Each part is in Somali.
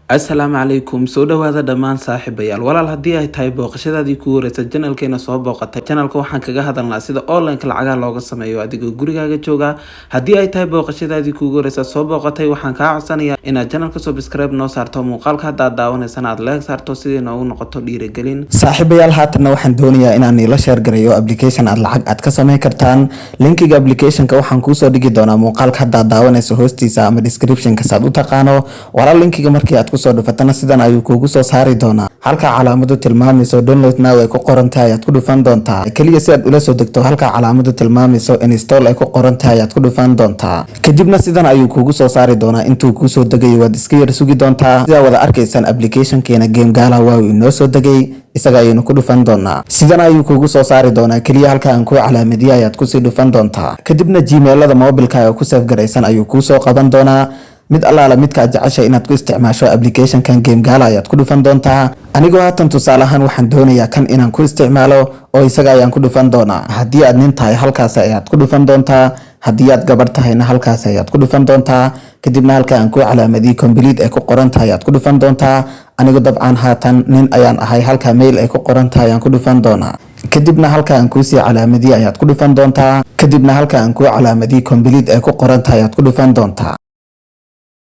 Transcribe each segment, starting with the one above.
Assalaamu calaykum soo dhawaada dhammaan saaxiibayaal walaal haddii ay tahay booqashadaadii kugu horeysa channelkeena soo booqatay channelka waxaan kaga hadalnaa sida online lacagaha looga sameeyo adigoo gurigaaga jooga haddii ay tahay booqashadaadii kugu horeysa soo booqatay waxaan kaa codsanayaa inaad channelka subscribe noo saarto muuqaalka hadda aad daawanaysan aad like saarto sidii noogu noqoto dhiirigelin saaxiibayaal haatan waxaan doonayaa inaan ila share gareeyo application aad lacag aad ka sameyn kartaan linkiga applicationka waxaan kuu soo dhigi doonaa muuqaalka hadda aad daawanayso hoostiisa ama descriptionka saad u taqaano walaal linkiga markii aad kusoo dhufatana sidan ayuu kuugu soo saari doonaa halka calaamadu tilmaamayso download now ay ku qoran tahay aad ku dhufan doontaa kaliya si aad ula soo degto halka calaamadu tilmaamayso install ay ku qoran tahay aad ku dhufan doontaa kadibna sidan ayuu kuugu soo saari doonaa intuu kuu soo degayo waad iska yar sugi doontaa sida wada arkaysaan applicationkeena game gala waa uu inoo soo degay isaga ayaynu ku dhufan doonaa sidan ayuu kuugu soo saari doonaa kaliya halka aan ku calaamadiyo ayaad kusii dhufan doontaa kadibna gmailada mobilkaaga ku save garaysan ayuu kuu soo qaban doonaa mid allaala midka aad jeceshay inaad ku isticmaasho applicationkan game gala ayaad ku dhufan doontaa anigoo haatan tusaale ahaan waxaan doonayaa kan inaan ku isticmaalo oo isaga ayaan ku dhufan doonaa haddii aad nin tahay halkaas ayaad ku dhufan doontaa haddii aad gabar tahayna halkaas ayaad ku dhufan doontaa kadibna halka aan ku calaamadii complete ay ku qoran tahay ayaad ku dhufan doontaa anigu dabcan haatan nin ayaan ahay halka mail ay ku qoran tahay ayaan ku dhufan doonaa kadibna halka aan kuusii calaamadii ayaad ku dhufan doontaa kadibna halka aan ku calaamadii complete ay ku qoran tahay ayaad ku dhufan doontaa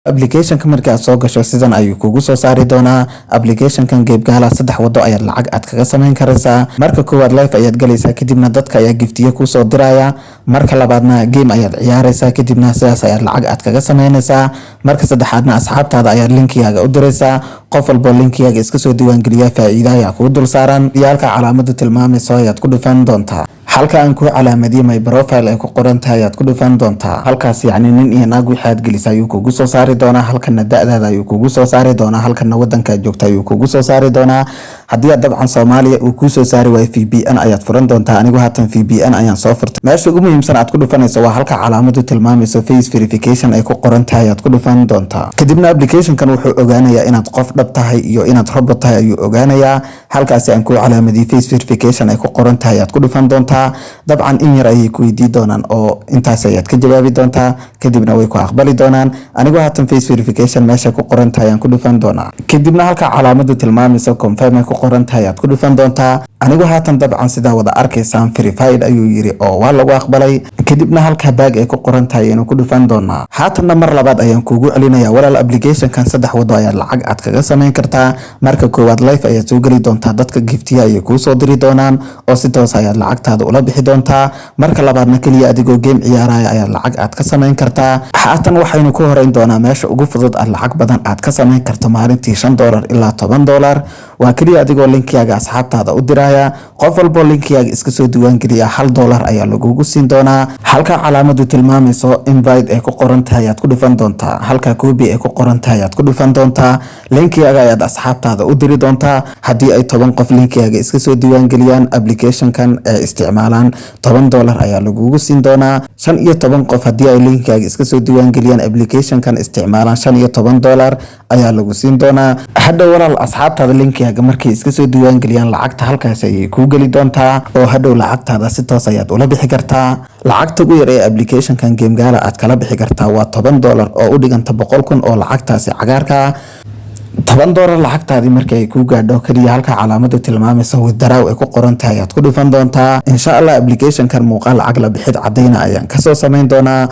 applicationka markii aad soo gasho sidan ayuu kuugu soo saari doonaa applicationkan game gala saddex wado ayaad lacag aad kaga sameyn karaysaa marka koowaad live ayaad galaysaa kadibna dadka ayaa giftiyo kusoo diraya marka labaadna game ayaad ciyaaraysaa kadibna sidaas ayaad lacag aad kaga sameynaysaa marka saddexaadna asxaabtaada ayaad linkigaaga u diraysaa qof walbo linkigaaga iska soo diiwaangeliyaa faa'iido ayaa kugu dul saaran iyo halka calaamadu tilmaamayso ayaad ku dhufan doontaa halka aan ku calaamadiyay my profile ay ku qoran tahay ayaad ku dhufan doontaa halkaas yacni nin iyo naag wixii aad gelisay ayuu kugu soo saari doonaa halkana da'daada ayuu kugu soo saari doonaa halkana wadanka joogta ayuu kugu soo saari doonaa haddii aad dabcan Soomaaliya uu ku soo saari waayo VPN ayaad furan doontaa anigu haatan VPN ayaan soo furtay meesha ugu muhiimsan aad ku dhufanayso waa halka calaamadu tilmaamayso face verification ay ku qoran tahay ayaad ku dhufan doontaa kadibna applicationkan wuxuu ogaanayaa inaad qof dhab tahay iyo inaad robot tahay ayuu ogaanayaa halkaasi aan ku calaamadiyay face verification ay ku qoran tahay ayaad ku dhufan doontaa dabcan in yar ayay ku weydiin doonaan oo intaas ayaad ka jawaabi doontaa kadibna way ku aqbali doonaan anigu haatan face verification meesha ku qoran tahay ayaan ku dhufan doonaa kadibna halka calaamadu tilmaamayso confirm ay ku qoran tahay ayaad ku dhufan doontaa anigu haatan dabcan sidaa wada arkaysaan verified ayuu yiri oo waa lagu aqbalay kadibna halka baag ay ku qoran tahay ayaynu ku dhufan doonaa haatanna mar labaad ayaan kuugu celinayaa walaal applicationkan saddex wado ayaa lacag aad kaga sameyn kartaa marka koowaad live ayaad soo geli doontaa dadka giftiya ayay kuu soo diri doonaan oo si toos ayaad lacagtaada ula bixi doontaa marka labaadna kaliya adigoo game ciyaaraya ayaad lacag aad ka sameyn kartaa haatan waxaynu ku horeyn doonaa meesha ugu fudud aad lacag badan aad ka sameyn karto maalintii $5 ilaa $10 waa kaliya adigoo linkigaaga asxaabtaada u diraya qof walbo linkigaaga iska soo diiwaangeliya $1 ayaa lagugu siin doonaa halka calaamadu tilmaamayso invite ay ku qoran tahay ayaad ku dhufan doontaa halka copy ay ku qoran tahay ayaad ku dhufan doontaa linkigaaga ayaad asxaabtaada u diri doontaa haddii ay 10 qof linkigaaga iska soo diiwaangeliyaan applicationkan ee isticmaalaan $10 ayaa lagugu siin doonaa 15 qof haddii ay linkigaaga iska soo diiwaangeliyaan applicationkan isticmaalaan $15 ayaa lagu siin doonaa hadda walaal asxaabtaada linkigaaga markay iska soo diiwaangeliyaan lacagta halkaas ayay kuu geli doontaa oo hadhow lacagtaada si toos ayaad ula bixi kartaa lacagta ugu yar ee applicationkan game gala aad kala bixi kartaa waa $10 oo u dhiganta 100,000 oo lacagtaasi cagaarka $10 lacagtaadii markii ay kuu gaadho kaliya halka calaamadu tilmaamayso withdraw ay ku qoran tahay ayaad ku dhufan doontaa insha Allah applicationkan muuqaal lacag la bixid cadayna ayaan ka soo sameyn doonaa